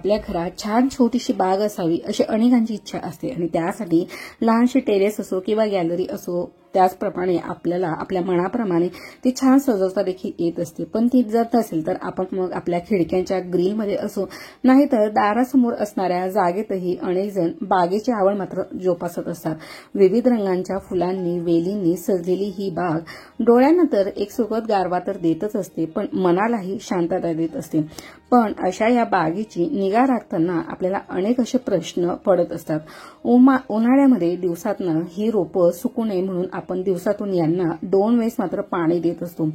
आपल्या घरात छान छोटीशी बाग असावी अशी अनेकांची इच्छा असते आणि त्यासाठी लहानशी टेरेस असो किंवा गॅलरी असो त्याचप्रमाणे आपल्याला आपल्या मनाप्रमाणे ती छान सजवता देखील येत असते। पण ती जर नसेल तर आपण मग आपल्या खिडक्यांच्या ग्रिलमध्ये असो नाहीतर दारासमोर असणाऱ्या जागेतही अनेक जण बागेची आवड मात्र जोपासत असतात। विविध रंगांच्या फुलांनी वेलींनी सजलेली ही बाग डोळ्यांना तर एक सुखद गारवा तर देतच असते पण मनालाही शांतता देत असते। पण अशा या बागेची निगा राखताना आपल्याला अनेक असे प्रश्न पडत असतात। उन्हाळ्यामध्ये दिवसातनं ही रोपं सुकू नये म्हणून आपण दिवसातून यांना 2 वेळेस मात्र पाणी देत असतो।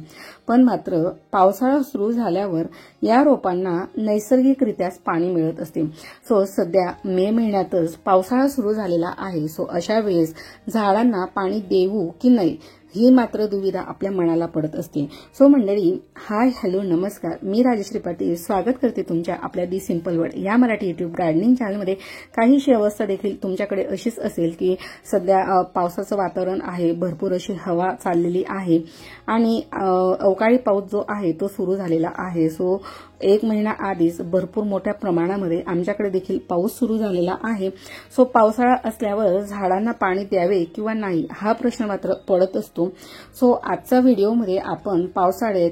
पण मात्र पावसाळा सुरू झाल्यावर या रोपांना नैसर्गिकरित्याच पाणी मिळत असते। सो सध्या मे महिन्यातच पावसाळा सुरू झालेला आहे। सो अशा वेळेस झाडांना पाणी देऊ की नाही ही मात्र दुविधा आपल्या मनाला पडत असते। सो मंडळी, हाय हॅलो नमस्कार, मी राजश्री पाटील स्वागत करते तुमच्या आपल्या दी सिंपल वर्ल्ड या मराठी युट्यूब गार्डनिंग चॅनलमध्ये। काहीशी अवस्था देखील तुमच्याकडे अशीच असेल की सध्या पावसाचं वातावरण आहे, भरपूर अशी हवा चाललेली आहे आणि अवकाळी पाऊस जो आहे तो सुरू झालेला आहे। सो 1 महिना आधीच भरपूर मोठ्या प्रमाणामध्ये आमच्याकडे देखील पाऊस सुरू झालेला आहे। सो पावसाळा असल्यावर झाडांना पाणी द्यावे किंवा नाही हा प्रश्न मात्र पडत असतो। सो आजच्या व्हिडिओमध्ये आपण पावसाळ्यात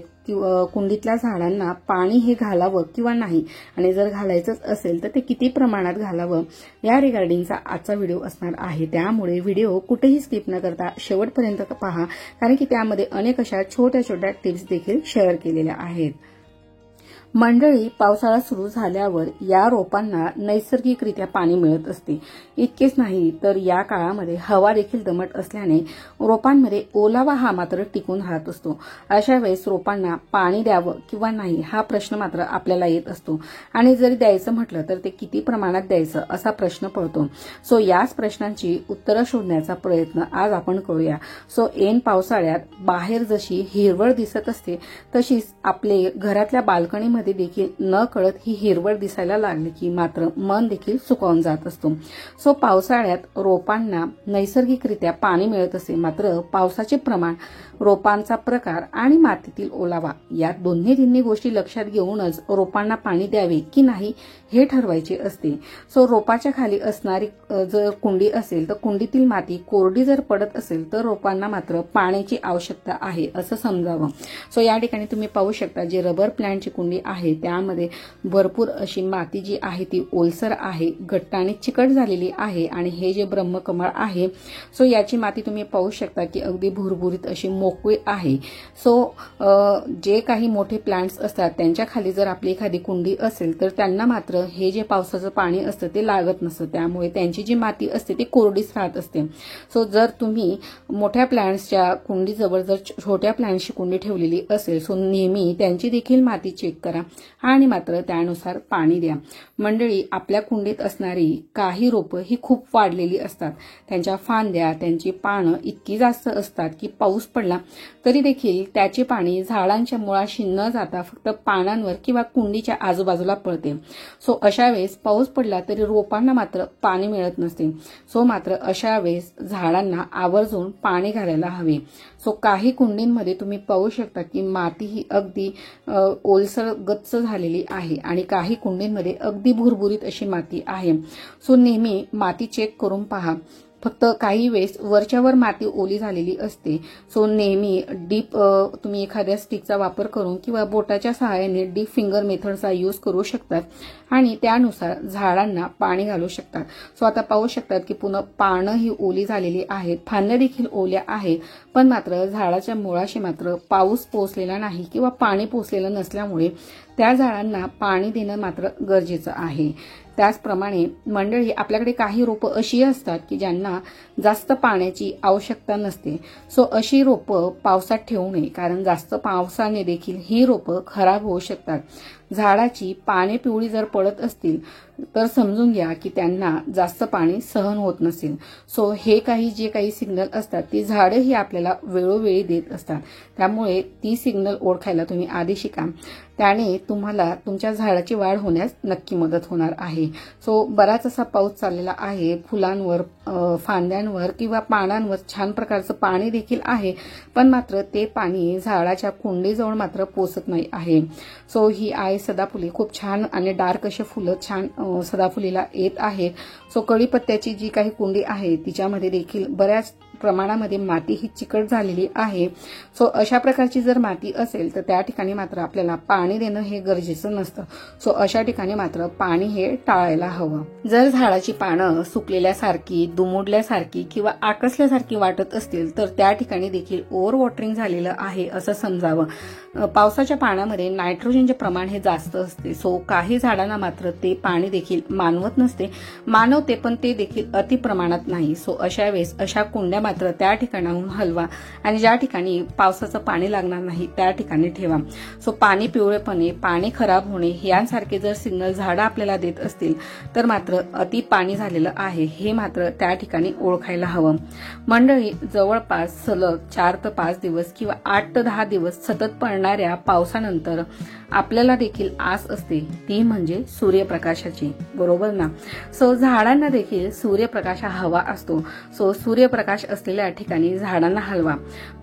कुंडीतल्या झाडांना पाणी हे घालावं किंवा नाही आणि जर घालायचंच असेल तर ते किती प्रमाणात घालावं या रिगार्डिंगचा आजचा व्हिडिओ असणार आहे। त्यामुळे व्हिडिओ कुठेही स्किप न करता शेवटपर्यंत पहा, कारण की त्यामध्ये अनेक अशा छोट्या छोट्या टिप्स देखील शेअर केलेल्या आहेत। मंडळी, पावसाळा सुरू झाल्यावर या रोपांना नैसर्गिकरित्या पाणी मिळत असते। इतकेच नाही तर या काळामध्ये हवा देखील दमट असल्याने रोपांमध्ये ओलावा हा मात्र टिकून राहत असतो। अशा वेळेस रोपांना पाणी द्यावं किंवा नाही हा प्रश्न मात्र आपल्याला येत असतो आणि जरी द्यायचं म्हटलं तर ते किती प्रमाणात द्यायचं असा प्रश्न पडतो। सो याच प्रश्नांची उत्तरं शोधण्याचा प्रयत्न आज आपण करूया। सो ऐन पावसाळ्यात बाहेर जशी हिरवळ दिसत असते तशीच आपले घरातल्या बाल्कनी मध्ये देखील न कळत ही हिरवळ दिसायला लागली की मात्र मन देखील सुकावून जात असतो। सो पावसाळ्यात रोपांना नैसर्गिकरित्या पाणी मिळत असे, मात्र पावसाचे प्रमाण, रोपांचा प्रकार आणि मातीतील ओलावा या दोन्ही गोष्टी लक्षात घेऊनच रोपांना पाणी द्यावे की नाही हे ठरवायचे असते। सो रोपाच्या खाली असणारी जर कुंडी असेल तर कुंडीतील माती कोरडी जर पडत असेल तर रोपांना मात्र पाण्याची आवश्यकता आहे असं समजावं। सो या ठिकाणी तुम्ही पाहू शकता जे रबर प्लांटची कुंडी आहे त्यामध्ये भरपूर अशी माती जी आहे ती ओलसर आहे, घट्ट आणि चिकट झालेली आहे आणि हे जे ब्रह्मकमळ आहे सो याची माती तुम्ही पाहू शकता की अगदी भुरभुरीत अशी मोकळी आहे। सो जे काही मोठे प्लांट्स असतात त्यांच्या खाली जर आपली एखादी कुंडी असेल तर त्यांना मात्र हे जे पावसाचं पाणी असतं ते लागत नसतं, त्यामुळे त्यांची जी माती असते ती कोरडीच राहत असते। सो जर तुम्ही मोठ्या प्लांट्सच्या कुंडीजवळ जर छोट्या प्लांट्सची कुंडी ठेवलेली असेल सो नेहमी त्यांची देखील माती चेक करा आणि मात्र त्यानुसार पाणी द्या। मंडळी, आपल्या कुंडीत असणारी काही रोपं ही खूप वाढलेली असतात, त्यांच्या फांद्या, त्यांची पानं इतकी जास्त असतात की पाऊस पडला तरी देखील त्याचे पाणी झाडांच्या मुळाशी न जाता फक्त पानांवर किंवा कुंडीच्या आजूबाजूला पडते। सो अशा वेळेस पाऊस पडला तरी रोपांना मात्र पाणी मिळत नसते। सो मात्र अशा वेळेस झाडांना आवर्जून पाणी घालायला हवे। सो काही कुंडींमध्ये तुम्ही पाहू शकता की माती ही अगदी ओलसर गच्च झालेली आहे आणि काही कुंडींमध्ये अगदी भुरभुरीत अशी माती आहे। सो नेहमी माती चेक करून पहा। फक्त काही वेळेस वरच्यावर माती ओली झालेली असते। सो नेहमी डीप तुम्ही एखाद्या स्टिकचा वापर करून किंवा बोटाच्या सहाय्याने डीप फिंगर मेथडचा यूज करू शकतात आणि त्यानुसार झाडांना पाणी घालू शकतात। सो आता पाहू शकतात की पुन्हा पानं ही ओली झालेली आहेत, फांद्या देखील ओल्या आहेत, पण मात्र झाडाच्या मुळाशी मात्र पाऊस पोहोचलेला नाही किंवा पाणी पोहोचलेलं नसल्यामुळे त्या झाडांना पाणी देणं मात्र गरजेचं आहे। त्याचप्रमाणे मंडळी, आपल्याकडे काही रोपं अशी असतात की ज्यांना जास्त पाण्याची आवश्यकता नसते। सो अशी रोपं पावसात ठेवू नये, कारण जास्त पावसाने देखील ही रोपं खराब होऊ शकतात। झाडाची पाने पिवळी जर पडत असतील तर समजून घ्या की त्यांना जास्त पाणी सहन होत नसेल। सो हे जे काही सिग्नल असतात ती झाडं ही आपल्याला वेळोवेळी देत असतात, त्यामुळे ती सिग्नल ओळखायला तुम्ही आधी शिका, त्याने तुम्हाला तुमच्या झाडाची वाढ होण्यास नक्की मदत होणार आहे। सो बराच असा पाऊस चाललेला आहे, फुलांवर, फांद्यांवर किंवा पानांवर छान प्रकारचं पाणी देखील आहे, पण मात्र ते पाणी झाडाच्या कुंडीजवळ मात्र पोचत नाही आहे। सो ही आहे सदाफुली खूप छान आणि डार्क असे फुलं छान सदाफुलीला येत आहेत. सो कढीपत्त्याची जी काही कुंडी आहे तिच्यामध्ये देखील बऱ्याच प्रमाणामध्ये माती ही चिकट झालेली आहे. सो अशा प्रकारची जर माती असेल तर त्या ठिकाणी मात्र आपल्याला पाणी देणं हे गरजेचं नसतं. सो अशा ठिकाणी मात्र पाणी हे टाळायला हवं. जर झाडाची पानं सुकलेल्यासारखी, दुमुडल्यासारखी किंवा आकसल्यासारखी वाटत असतील तर त्या ठिकाणी देखील ओव्हर वॉटरिंग झालेलं आहे असं समजावं. पावसाच्या पाण्यामध्ये नायट्रोजनचे प्रमाण हे जास्त असते. सो काही झाडांना मात्र ते पाणी देखील मानवत नसते, मानवते पण ते देखील अति प्रमाणात नाही. सो अशा वेळेस अशा कुंड्या मात्र त्या ठिकाणाहून हलवा आणि ज्या ठिकाणी पावसाचं पाणी लागणार नाही त्या ठिकाणी ठेवा. सो पाणी पिवळेपणे, पाणी खराब होणे यांसारखे जर सिग्नल झाडं आपल्याला देत असतील तर मात्र अति पाणी झालेलं आहे हे मात्र त्या ठिकाणी ओळखायला हवं. मंडळी, जवळपास सलग 4 ते 5 दिवस किंवा 8 ते 10 दिवस सतत पडणाऱ्या पावसानंतर आपल्याला देखील आस असते, ती म्हणजे सूर्यप्रकाशाची, बरोबर ना. सो झाडांना देखील सूर्यप्रकाश हवा असतो. सो सूर्यप्रकाश असलेल्या ठिकाणी झाडांना हलवा.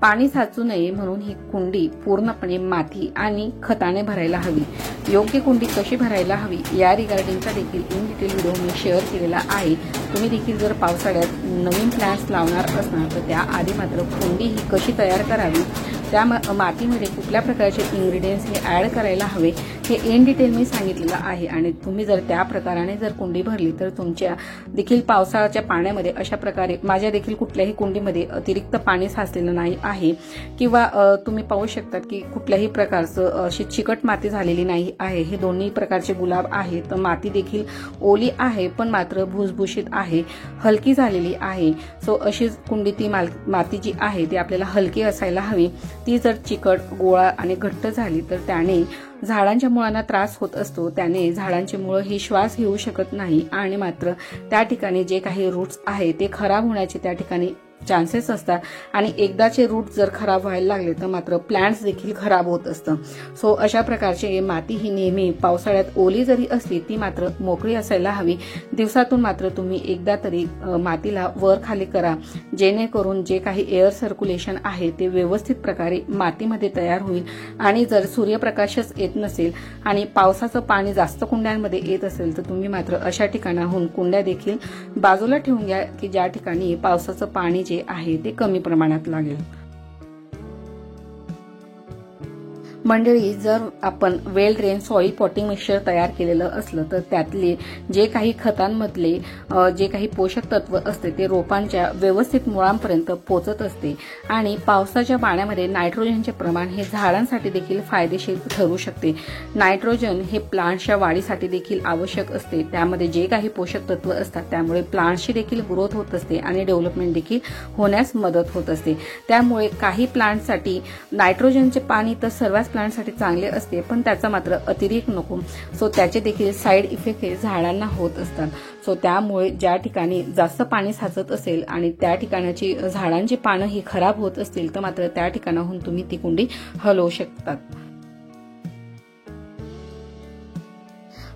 पाणी साचू नये म्हणून ही कुंडी पूर्णपणे माती आणि खताने भरायला हवी. योग्य कुंडी कशी भरायला हवी या रिगार्डिंगचा देखील in detail video me share केलेला आहे. तुम्ही देखील जर पावसाळ्यात नवीन प्लांट्स लावणार असणार तर त्याआधी मात्र कुंडी ही कशी तयार करावी, त्या मातीमध्ये कुठल्या प्रकारचे इन्ग्रेडियंट्स हे ऍड करायला हवे हे इन डिटेल मी सांगितलेलं आहे. आणि तुम्ही जर त्या प्रकाराने जर कुंडी भरली तर तुमच्या देखील पावसाच्या पाण्यामध्ये अशा प्रकारे, माझ्या देखील कुठल्याही कुंडीमध्ये अतिरिक्त पाणी साचलेलं नाही आहे किंवा तुम्ही पाहू शकतात की कुठल्याही प्रकारचं अशी चिकट माती झालेली नाही आहे. हे दोन्ही प्रकारचे गुलाब आहेत. तर माती देखील ओली आहे पण मात्र भुसभुशीत आहे, हलकी झालेली आहे. सो अशीच कुंडी ती माती जी आहे ती आपल्याला हलकी असायला हवी. ती जर चिकट, गोळा आणि घट्ट झाली तर त्याने झाडांच्या मुळांना त्रास होत असतो. त्याने झाडांची मुळं ही श्वास घेऊ शकत नाही आणि मात्र त्या ठिकाणी जे काही रूट्स आहे ते खराब होण्याचे त्या ठिकाणी चान्सेस असतात. आणि एकदाचे रूट जर खराब व्हायला लागले तर मात्र प्लांट्स देखील खराब होत असतं. सो अशा प्रकारची माती ही नेहमी पावसाळ्यात ओली जरी असली ती मात्र मोकळी असायला हवी. दिवसातून मात्र तुम्ही एकदा तरी मातीला वर खाली करा, जेणेकरून जे काही एअर सर्क्युलेशन आहे ते व्यवस्थित प्रकारे मातीमध्ये तयार होईल. आणि जर सूर्यप्रकाशच येत नसेल आणि पावसाचं पाणी जास्त कुंड्यांमध्ये येत असेल तर तुम्ही मात्र अशा ठिकाणाहून कुंड्या देखील बाजूला ठेवून घ्या की ज्या ठिकाणी पावसाचं पाणी जे आहे ते कमी प्रमाणात लागेल. मंडळी, जर आपण वेल ड्रेन सॉइल पॉटिंग मिक्सचर तयार केलेलं असलं तर त्यातले जे काही खतांमधले जे काही पोषक तत्व असते ते रोपांच्या व्यवस्थित मुळांपर्यंत पोहोचत असते. आणि पावसाच्या पाण्यामध्ये नायट्रोजनचे प्रमाण हे झाडांसाठी देखील फायदेशीर ठरू शकते. नायट्रोजन हे प्लांट्सच्या वाढीसाठी देखील आवश्यक असते. त्यामध्ये जे काही पोषक तत्व असतात त्यामुळे प्लांट्सची देखील ग्रोथ होत असते आणि डेव्हलपमेंट देखील होण्यास मदत होत असते. त्यामुळे काही प्लांट्ससाठी नायट्रोजनचे पाणी तर सर्वच प्लांटसाठी चांगले असते पण त्याचा मात्र अतिरेक नको. सो त्याचे देखील साईड इफेक्ट हे झाडांना होत असतात. सो त्यामुळे ज्या ठिकाणी जास्त पाणी साचत असेल आणि त्या ठिकाणाची झाडांची पानं ही खराब होत असतील तर मात्र त्या ठिकाणाहून तुम्ही ती कुंडी हलवू शकतात.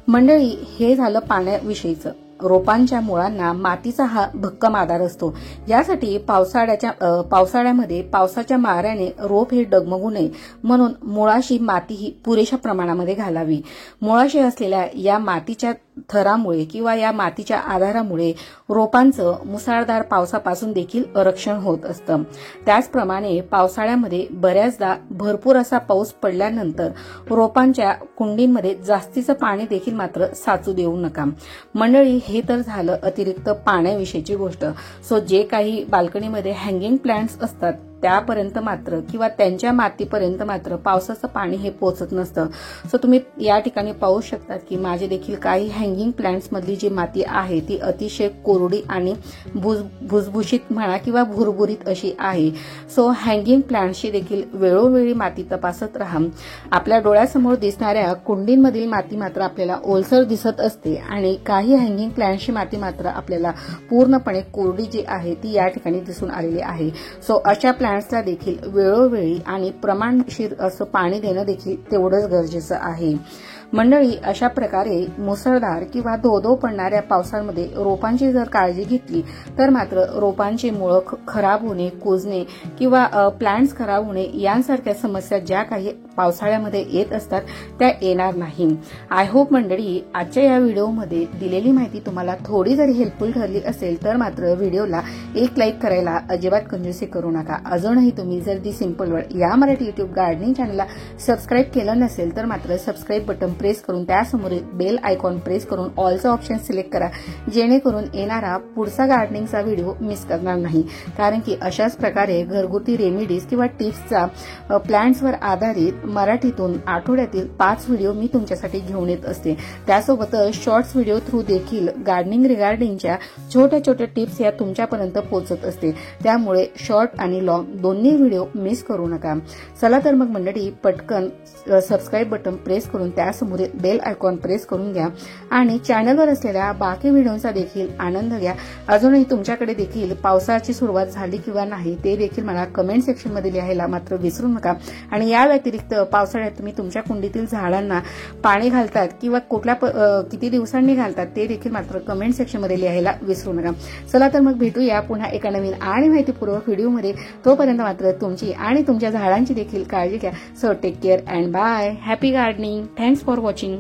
मंडळी, हे झालं पाण्याविषयीचं. रोपांच्या मुळांना मातीचा हा भक्कम आधार असतो. यासाठी पावसाळ्यामध्ये पावसाच्या माऱ्याने रोप हे डगमगू नये म्हणून मुळाशी माती ही पुरेशा प्रमाणामध्ये घालावी. मुळाशी असलेल्या या मातीच्या थरामुळे किंवा या मातीच्या आधारामुळे रोपांचं मुसळधार पावसापासून देखील रक्षण होत असतं. त्याचप्रमाणे पावसाळ्यामध्ये बऱ्याचदा भरपूर असा पाऊस पडल्यानंतर रोपांच्या कुंडींमध्ये जास्तीचं पाणी देखील मात्र साचू देऊ नका. मंडळी, हे तर झालं अतिरिक्त पाण्याविषयीची गोष्ट. सो जे काही बाल्कनीमध्ये हँगिंग प्लांट्स असतात त्यापर्यंत मात्र किंवा त्यांच्या मातीपर्यंत मात्र पावसाचं पाणी हे पोहोचत नसतं. सो तुम्ही या ठिकाणी पाहू शकता की माझे देखील काही हँगिंग प्लांट्स मधली जी माती आहे ती अतिशय कोरडी आणि भुसभुशीत म्हणा किंवा भुरभुरीत अशी आहे. सो हँगिंग प्लांट्सची देखील वेळोवेळी माती तपासत राहा. आपल्या डोळ्यासमोर दिसणाऱ्या कुंडींमधील माती मात्र आपल्याला ओलसर दिसत असते आणि काही हँगिंग प्लांट्सची माती मात्र आपल्याला पूर्णपणे कोरडी जी आहे ती या ठिकाणी दिसून आलेली आहे. सो अशा प्लांट्सला देखील वेळोवेळी आणि प्रमाणशीर असं पाणी देणं देखील तेवढंच गरजेचं आहे. मंडळी, अशा प्रकारे मुसळधार किंवा धो-धो पडणाऱ्या पावसामध्ये रोपांची जर काळजी घेतली तर मात्र रोपांची मुळं खराब होणे, कुजणे किंवा प्लांट्स खराब होणे यांसारख्या समस्या ज्या काही पावसाळ्यामध्ये येत असतात त्या येणार नाही. आय होप मंडळी, आजच्या या व्हिडिओमध्ये दिलेली माहिती तुम्हाला थोडी जरी हेल्पफुल ठरली असेल तर मात्र व्हिडिओला एक लाईक करायला अजिबात कंजूसी करू नका. अजूनही तुम्ही जर दी सिंपल वर्ल्ड या मराठी युट्यूब गार्डनिंग चॅनलला सबस्क्राईब केलं नसेल तर मात्र सबस्क्राईब बटन प्रेस करून त्यासमोरील बेल आयकॉन प्रेस करून ऑलचा ऑप्शन सिलेक्ट करा, जेणेकरून येणारा पुढचा गार्डनिंगचा व्हिडिओ मिस करणार नाही. कारण की अशाच प्रकारे घरगुती रेमेडीज किंवा टिप्सचा प्लांट्सवर आधारित मराठीतून आठवड्यातील 5 व्हिडिओ मी तुमच्यासाठी घेऊन येत असते. त्यासोबतच शॉर्ट्स व्हिडिओ थ्रू देखील गार्डनिंग रिगार्डिंगच्या छोट्या छोट्या टिप्स या तुमच्यापर्यंत पोहोचत असते. त्यामुळे शॉर्ट आणि लॉंग दोन्ही व्हिडिओ मिस करू नका. चला तर मग मंडळी, पटकन सबस्क्राईब बटन प्रेस करून त्यासमोर बेल आयकॉन प्रेस करून घ्या आणि चॅनलवर असलेल्या बाकी व्हिडिओचा देखील आनंद घ्या. अजूनही तुमच्याकडे देखील पावसाची सुरुवात झाली किंवा नाही ते देखील मला कमेंट सेक्शनमध्ये लिहायला मात्र विसरू नका. आणि या व्यतिरिक्त पावसाळ्यात तुम्ही तुमच्या कुंडीतील झाडांना पाणी घालतात किंवा किती दिवसांनी घालतात ते देखील मात्र कमेंट सेक्शनमध्ये लिहायला विसरू नका. चला तर मग भेटूया पुन्हा एका नवीन आणि माहितीपूर्वक व्हिडिओमध्ये. तोपर्यंत मात्र तुमची आणि तुमच्या झाडांची देखील काळजी घ्या. So take care and bye. Happy gardening. Thanks for watching.